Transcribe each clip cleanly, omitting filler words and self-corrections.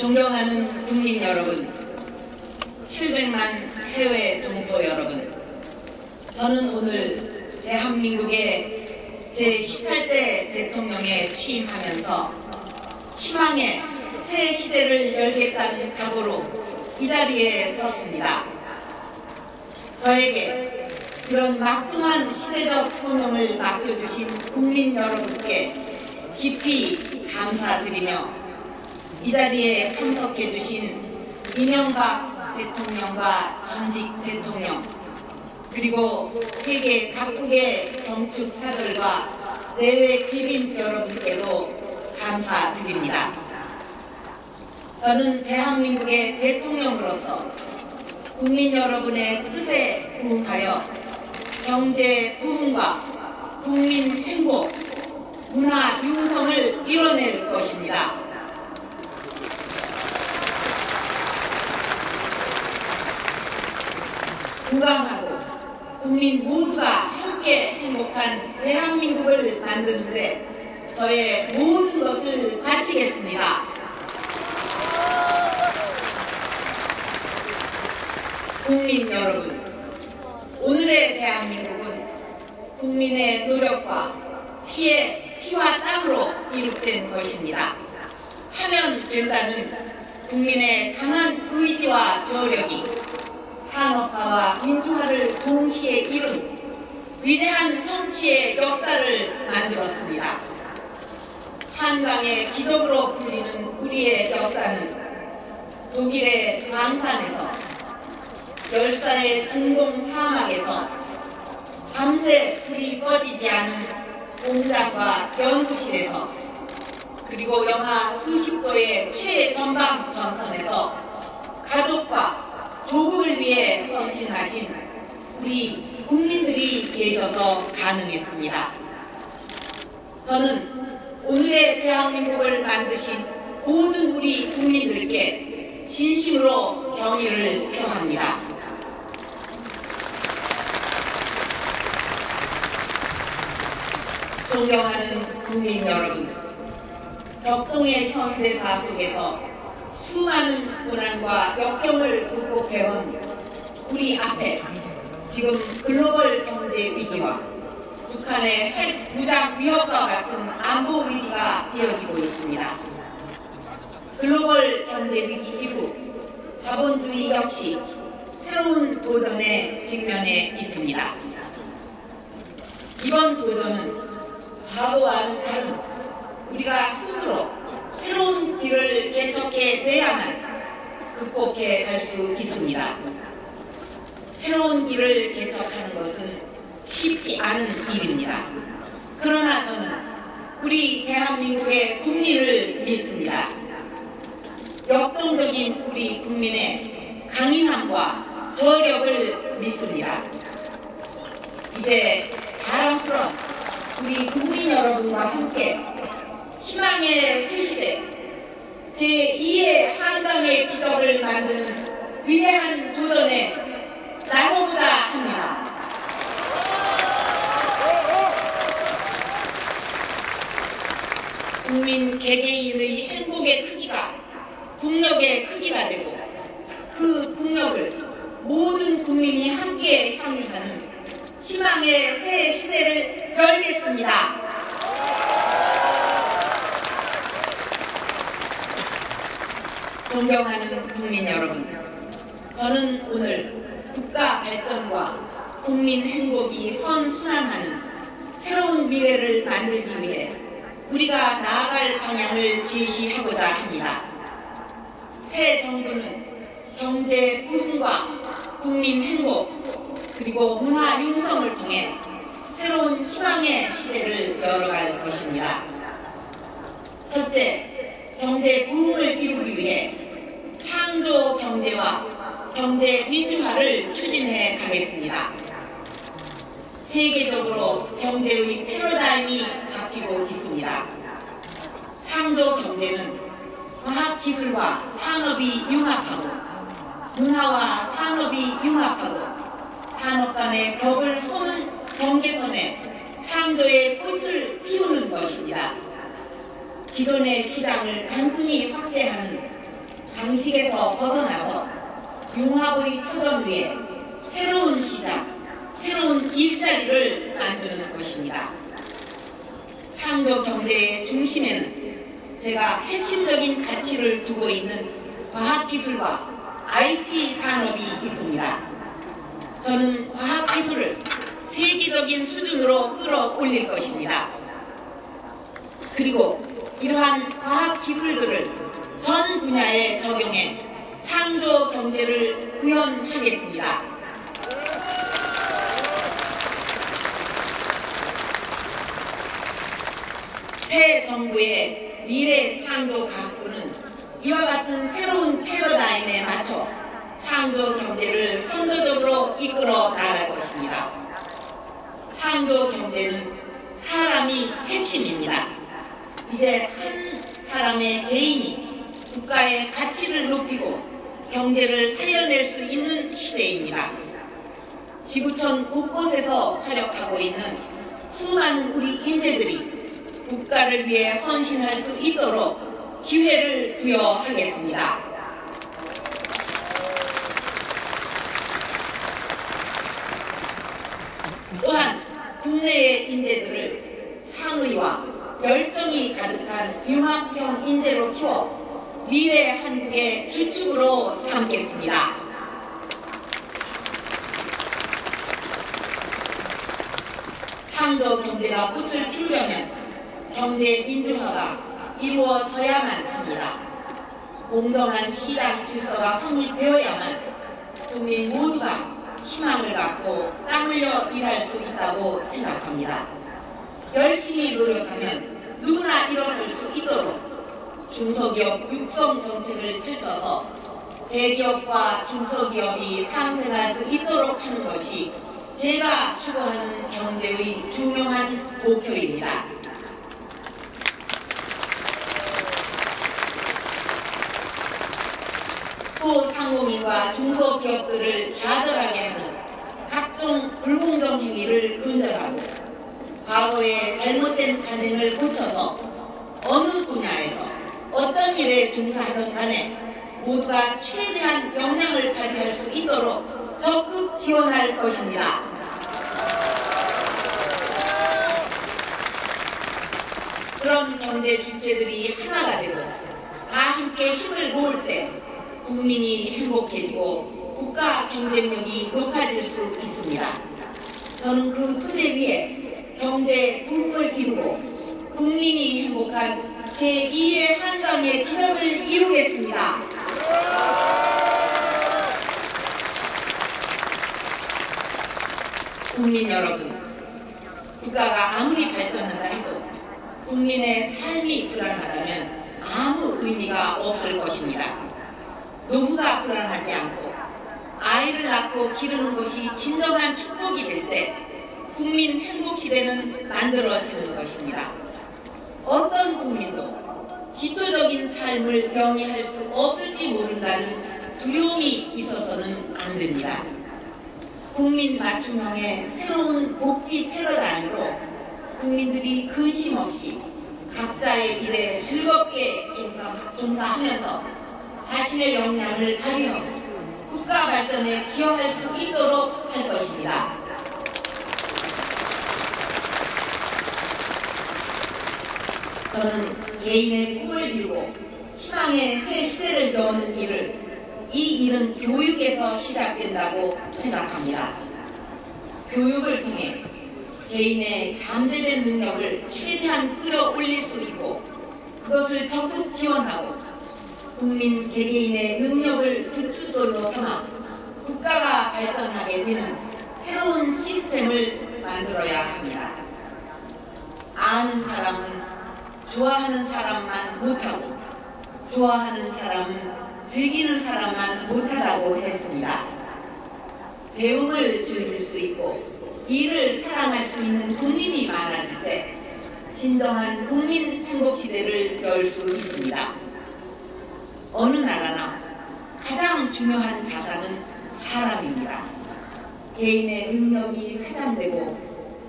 존경하는 국민 여러분, 700만 해외 동포 여러분, 저는 오늘 대한민국의 제18대 대통령에 취임하면서 희망의 새 시대를 열겠다는 각오로 이 자리에 섰습니다. 저에게 그런 막중한 시대적 소명을 맡겨주신 국민 여러분께 깊이 감사드리며 이 자리에 참석해 주신 이명박 대통령과 전직 대통령, 그리고 세계 각국의 정축사들과 내외 귀빈 여러분께도 감사드립니다. 저는 대한민국의 대통령으로서 국민 여러분의 뜻에 부응하여 경제 부흥과 국민 행복, 문화 융성을 이뤄낼 것입니다. 건강하고 국민 모두가 함께 행복한 대한민국을 만드는 데 저의 모든 것을 바치겠습니다. 국민 여러분, 오늘의 대한민국은 국민의 노력과 피와 땀으로 이룩된 것입니다. 하면 된다는 국민의 강한 의지와 저력이 산업화와 민주화를 동시에 이룬 위대한 성취의 역사를 만들었습니다. 한강의 기적으로 불리는 우리의 역사는 독일의 광산에서, 열사의 중동 사막에서 밤새 불이 꺼지지 않은 공장과 연구실에서, 그리고 영하 수십 도의 최전방 전선에서 가족과 조국을 위해 헌신하신 우리 국민들이 계셔서 가능했습니다. 저는 오늘의 대한민국을 만드신 모든 우리 국민들께 진심으로 경의를 표합니다. 존경하는 국민 여러분, 격동의 현대사 속에서 수많은 고난과 역경을 극복해온 우리 앞에 지금 글로벌 경제 위기와 북한의 핵 무장 위협과 같은 안보 위기가 이어지고 있습니다. 글로벌 경제 위기 이후 자본주의 역시 새로운 도전에 직면해 있습니다. 이번 도전은 과거와는 다른 우리가 스스로 새로운 길을 개척해내야만 극복해 갈 수 있습니다. 새로운 길을 개척하는 것은 쉽지 않은 일입니다. 그러나 저는 우리 대한민국의 국민을 믿습니다. 역동적인 우리 국민의 강인함과 저력을 믿습니다. 이제 자랑스러운 우리 국민 여러분과 함께 희망의 새시대, 제2의 한강의 기적을 만드는 위대한 도전에 나서보자 합니다. 국민 개개인의 행복의 크기가 국력의 크기가 되고, 그 국력을 모든 국민이 함께 향유하는 희망의 새 시대를 열겠습니다. 존경하는 국민 여러분, 저는 오늘 국가 발전과 국민 행복이 선순환하는 새로운 미래를 만들기 위해 우리가 나아갈 방향을 제시하고자 합니다. 새 정부는 경제 부흥과 국민 행복, 그리고 문화 융성을 통해 새로운 희망의 시대를 열어갈 것입니다. 첫째, 경제 부흥을 이루기 위해 창조 경제와 경제 민주화를 추진해 가겠습니다. 세계적으로 경제의 패러다임이 바뀌고 있습니다. 창조 경제는 과학기술과 산업이 융합하고, 문화와 산업이 융합하고, 산업 간의 벽을 허문 경계선에 창조의 꽃을 피우는 것입니다. 기존의 시장을 단순히 확대하는 방식에서 벗어나서 융합의 터전 위에 새로운 시작, 새로운 일자리를 만드는 것입니다. 창조 경제의 중심에는 제가 핵심적인 가치를 두고 있는 과학기술과 IT 산업이 있습니다. 저는 과학기술을 세계적인 수준으로 끌어올릴 것입니다. 그리고 이러한 과학기술들을 전 분야에 적용해 창조 경제를 구현하겠습니다. 새 정부의 미래 창조 과학부는 이와 같은 새로운 패러다임에 맞춰 창조 경제를 선도적으로 이끌어 나갈 것입니다. 창조 경제는 사람이 핵심입니다. 이제 한 사람의 개인이 국가의 가치를 높이고 경제를 살려낼 수 있는 시대입니다. 지구촌 곳곳에서 활약하고 있는 수많은 우리 인재들이 국가를 위해 헌신할 수 있도록 기회를 부여하겠습니다. 또한 국내의 인재들을 창의와 열정이 가득한 융합형 인재로 키워 미래 한국의 주축으로 삼겠습니다. 창조 경제가 꽃을 피우려면 경제 민주화가 이루어져야만 합니다. 공정한 시장 질서가 확립되어야만 국민 모두가 희망을 갖고 땀 흘려 일할 수 있다고 생각합니다. 열심히 노력하면 누구나 일어설 수 있도록 중소기업 육성 정책을 펼쳐서 대기업과 중소기업이 상생할 수 있도록 하는 것이 제가 추구하는 경제의 중요한 목표입니다. 소상공인과 중소기업들을 좌절하게 하는 각종 불공정 행위를 근절하고 과거의 잘못된 관행을 고쳐서 어느 분야에서 어떤 일에 종사하든 간에 모두가 최대한 역량을 발휘할 수 있도록 적극 지원할 것입니다. 그런 경제 주체들이 하나가 되고 다 함께 힘을 모을 때 국민이 행복해지고 국가 경쟁력이 높아질 수 있습니다. 저는 그 토대 위에 경제 부흥을 이루고 국민이 행복한 제2의 한강의 기적을 이루겠습니다. 국민 여러분, 국가가 아무리 발전한다 해도 국민의 삶이 불안하다면 아무 의미가 없을 것입니다. 노후가 불안하지 않고 아이를 낳고 기르는 것이 진정한 축복이 될 때 국민 행복시대는 만들어지는 것입니다. 어떤 국민도 기초적인 삶을 영위할 수 없을지 모른다는 두려움이 있어서는 안 됩니다. 국민 맞춤형의 새로운 복지 패러다임으로 국민들이 근심 없이 각자의 일에 즐겁게 종사하면서 자신의 역량을 발휘하고 국가 발전에 기여할 수 있도록 할 것입니다. 저는 개인의 꿈을 이루고 희망의 새 시대를 여는 이 일은 교육에서 시작된다고 생각합니다. 교육을 통해 개인의 잠재된 능력을 최대한 끌어올릴 수 있고 그것을 적극 지원하고 국민 개개인의 능력을 주춧돌로 삼아 국가가 발전하게 되는 새로운 시스템을 만들어야 합니다. 아는 사람은 좋아하는 사람만 못하고 좋아하는 사람은 즐기는 사람만 못하다고 했습니다. 배움을 즐길 수 있고 일을 사랑할 수 있는 국민이 많아질 때 진정한 국민 행복시대를 열 수 있습니다. 어느 나라나 가장 중요한 자산은 사람입니다. 개인의 능력이 쇠잔되고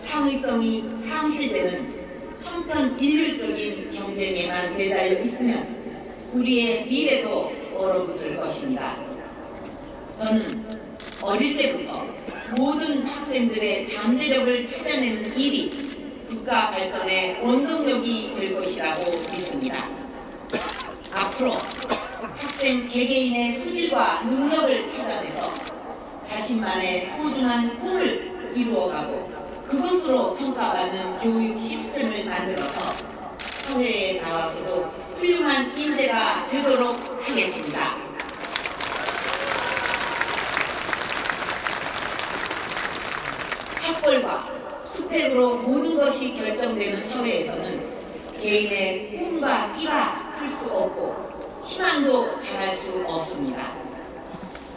창의성이 상실되는 천편일률적인 경쟁에만 매달려 있으면 우리의 미래도 얼어붙을 것입니다. 저는 어릴 때부터 모든 학생들의 잠재력을 찾아내는 일이 국가 발전의 원동력이 될 것이라고 믿습니다. 앞으로 학생 개개인의 소질과 능력을 찾아내서 자신만의 소중한 꿈을 이루어가고 그것으로 평가받는 교육 시스템을 만들어서 사회에 나와서도 훌륭한 인재가 되도록 하겠습니다. 학벌과 스펙으로 모든 것이 결정되는 사회에서는 개인의 꿈과 끼가 클 수 없고 희망도 자랄 수 없습니다.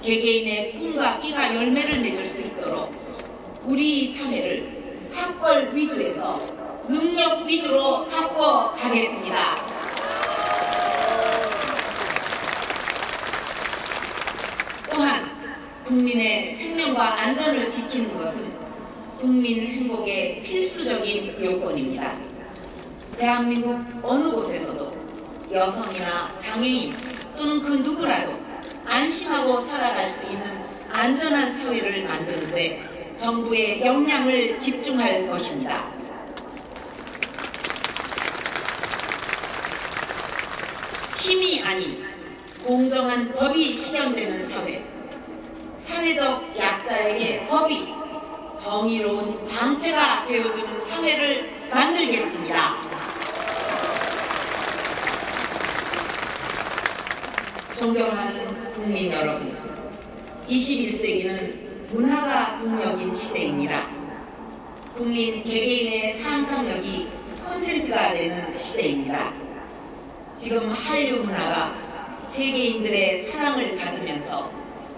개개인의 꿈과 끼가 열매를 맺을 수 있도록 우리 사회를 학벌 위주에서 능력 위주로 바꿔가겠습니다. 또한 국민의 생명과 안전을 지키는 것은 국민 행복의 필수적인 요건입니다. 대한민국 어느 곳에서도 여성이나 장애인 또는 그 누구라도 안심하고 살아갈 수 있는 안전한 사회를 만드는데 정부의 역량을 집중할 것입니다. 힘이 아닌 공정한 법이 실현되는 사회, 사회적 약자에게 법이 정의로운 방패가 되어주는 사회를 만들겠습니다. 존경하는 국민 여러분, 21세기는 문화가 국력인 시대입니다. 국민 개개인의 상상력이 콘텐츠가 되는 시대입니다. 지금 한류 문화가 세계인들의 사랑을 받으면서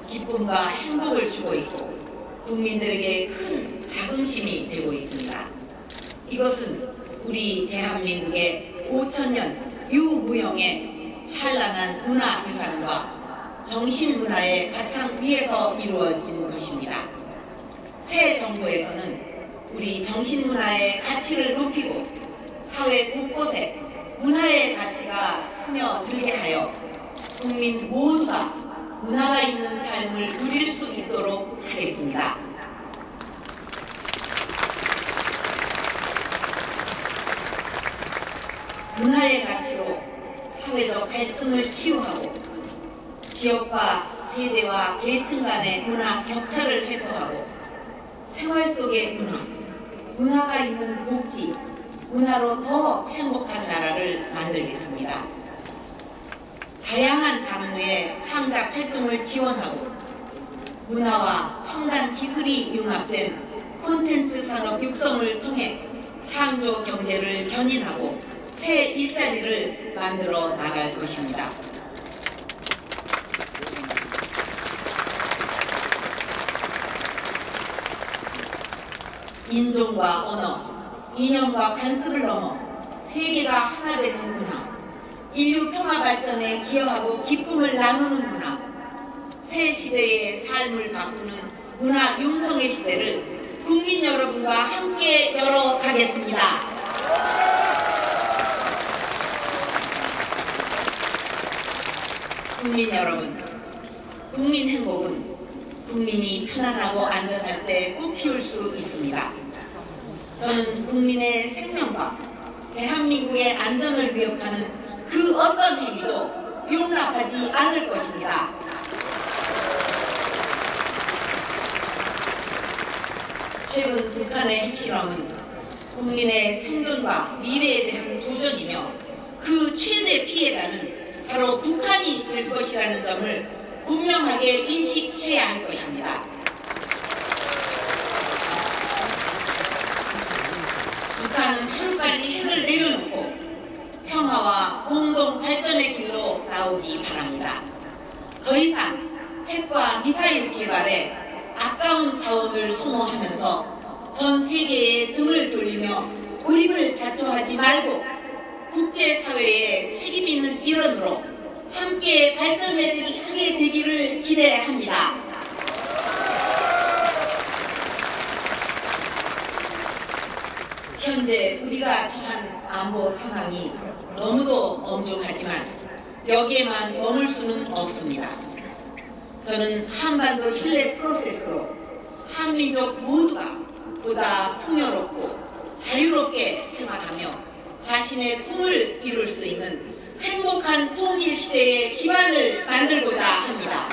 기쁨과 행복을 주고 있고 국민들에게 큰 자긍심이 되고 있습니다. 이것은 우리 대한민국의 5천년 유무형의 찬란한 문화유산과 정신문화의 바탕 위에서 이루어진 것입니다. 새 정부에서는 우리 정신문화의 가치를 높이고 사회 곳곳에 문화의 가치가 스며들게 하여 국민 모두가 문화가 있는 삶을 누릴 수 있도록 하겠습니다. 문화의 가치로 사회적 갈등을 치유하고 지역과 세대와 계층 간의 문화 격차를 해소하고 생활 속의 문화가 있는 복지, 문화로 더 행복한 나라를 만들겠습니다. 다양한 장르의 창작 활동을 지원하고 문화와 첨단 기술이 융합된 콘텐츠 산업 육성을 통해 창조 경제를 견인하고 새 일자리를 만들어 나갈 것입니다. 인종과 언어, 이념과 관습을 넘어 세계가 하나 되는 문화, 인류 평화 발전에 기여하고 기쁨을 나누는 문화, 새 시대의 삶을 바꾸는 문화 융성의 시대를 국민 여러분과 함께 열어가겠습니다. 국민 여러분, 국민 행복은 국민이 편안하고 안전할 때 꽃 피울 수 있습니다. 저는 국민의 생명과 대한민국의 안전을 위협하는 그 어떤 행위도 용납하지 않을 것입니다. 최근 북한의 핵실험은 국민의 생존과 미래에 대한 도전이며 그 최대 피해자는 바로 북한이 될 것이라는 점을 분명하게 인식해야 할 것입니다. 북한은 하루빨리 핵을 내려놓고 평화와 공동 발전의 길로 나오기 바랍니다. 더 이상 핵과 미사일 개발에 아까운 자원을 소모하면서 전 세계에 등을 돌리며 고립을 자초하지 말고 국제사회에 책임 있는 일원으로 함께 발전하게 되기를 기대합니다. 현재 우리가 처한 안보 상황이 너무도 엄중하지만 여기에만 머물 수는 없습니다. 저는 한반도 신뢰 프로세스로 한민족 모두가 보다 풍요롭고 자유롭게 생활하며 자신의 꿈을 이룰 수 있는 행복한 통일 시대의 기반을 만들고자 합니다.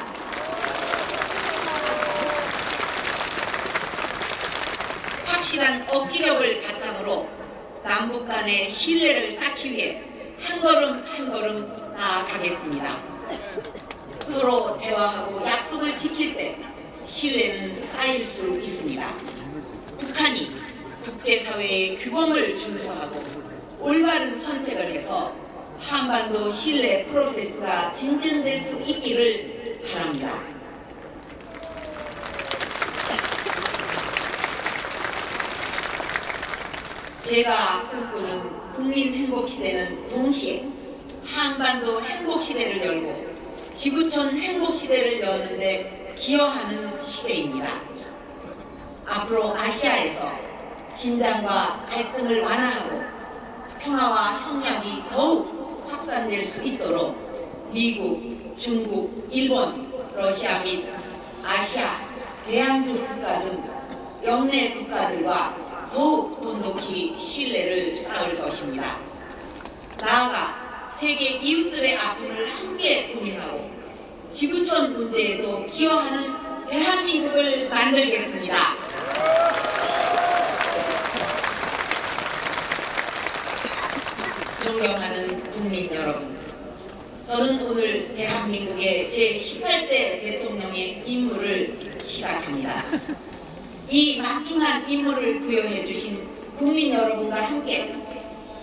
확실한 억지력을 바탕으로 남북 간의 신뢰를 쌓기 위해 한 걸음 한 걸음 나아가겠습니다. 서로 대화하고 약속을 지킬 때 신뢰는 쌓일 수 있습니다. 북한이 국제사회의 규범을 준수하고 올바른 선택을 해서 한반도 신뢰 프로세스가 진전될 수 있기를 바랍니다. 제가 꿈꾸는 국민 행복시대는 동시에 한반도 행복시대를 열고 지구촌 행복시대를 여는데 기여하는 시대입니다. 앞으로 아시아에서 긴장과 갈등을 완화하고 평화와 협력이 더욱 확산될 수 있도록 미국, 중국, 일본, 러시아 및 아시아, 대양주 국가 등 영내 국가들과 더욱 돈독히 신뢰를 쌓을 것입니다. 나아가 세계 이웃들의 아픔을 함께 고민하고 지구촌 문제에도 기여하는 대한민국을 만들겠습니다. 존경하는 국민 여러분, 저는 오늘 대한민국의 제18대 대통령의 임무를 시작합니다. 이 막중한 임무를 부여해 주신 국민 여러분과 함께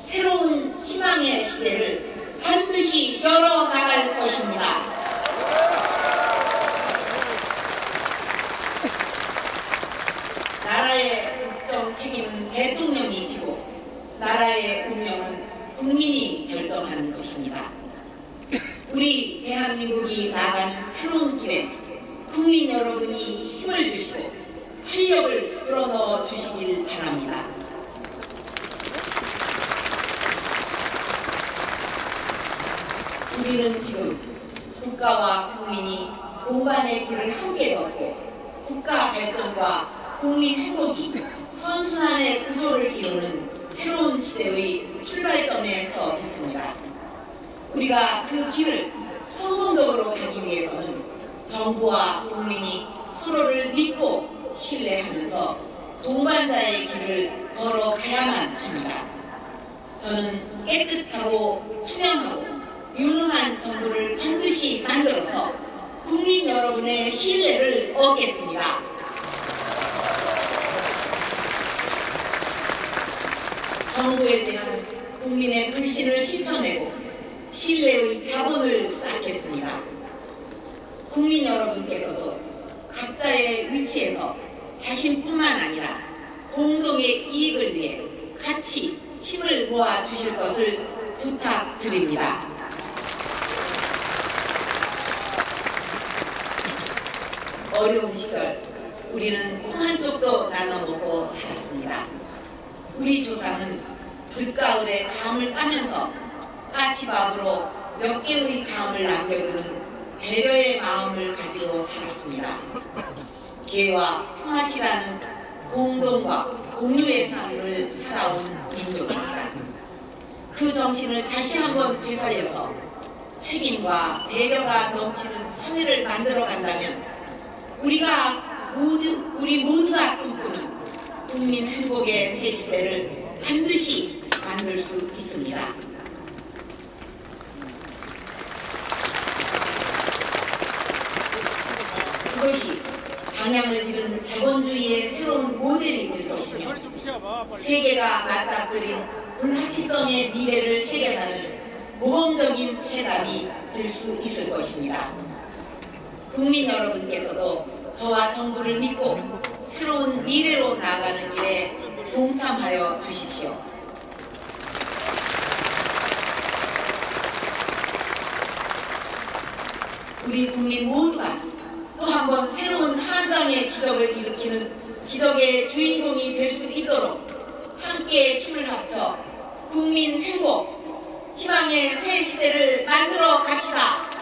새로운 희망의 시대를 반드시 열어나갈 것입니다. 나라의 국정 책임은 대통령이 지고 나라의 운명은 국민이 결정하는 것입니다. 우리 대한민국이 나가는 새로운 길에 국민 여러분이 힘을 주시고 활력을 불어넣어 주시길 바랍니다. 우리는 지금 국가와 국민이 공반의 길을 함께 걷고 국가 발전과 국민 행복이 선순환의 구조를 이루는 새로운 시대의 출발점에 서 있습니다. 우리가 그 길을 성공적으로 가기 위해서는 정부와 국민이 서로를 믿고 신뢰하면서 동반자의 길을 걸어가야만 합니다. 저는 깨끗하고 투명하고 유능한 정부를 반드시 만들어서 국민 여러분의 신뢰를 얻겠습니다. 정부에 대한 국민의 불신을 씻어내고 신뢰의 자본을 쌓겠습니다. 국민 여러분께서도 각자의 위치에서 자신뿐만 아니라 공동의 이익을 위해 같이 힘을 모아 주실 것을 부탁드립니다. 어려운 시절 우리는 콩 한 쪽도 나눠 먹고 살았습니다. 우리 조상은 늦가을에 감을 따면서 까치밥으로 몇 개의 감을 남겨두는 배려의 마음을 가지고 살았습니다. 개와 품앗이라는 공동과 공유의 삶을 살아온 민족입니다. 그 정신을 다시 한번 되살려서 책임과 배려가 넘치는 사회를 만들어 간다면 우리 모두가 꿈꾸는 국민 행복의 새 시대를 반드시 만들 수 있습니다. 그것이 방향을 잃은 자본주의의 새로운 모델이 될 것이며 세계가 맞닥뜨린 불확실성의 미래를 해결하는 모범적인 해답이 될 수 있을 것입니다. 국민 여러분께서도 저와 정부를 믿고 새로운 미래로 나아가는 길에 동참하여 주십시오. 우리 국민 모두가 또 한 번 새로운 한강의 기적을 일으키는 기적의 주인공이 될 수 있도록 함께 힘을 합쳐 국민 행복, 희망의 새 시대를 만들어 갑시다.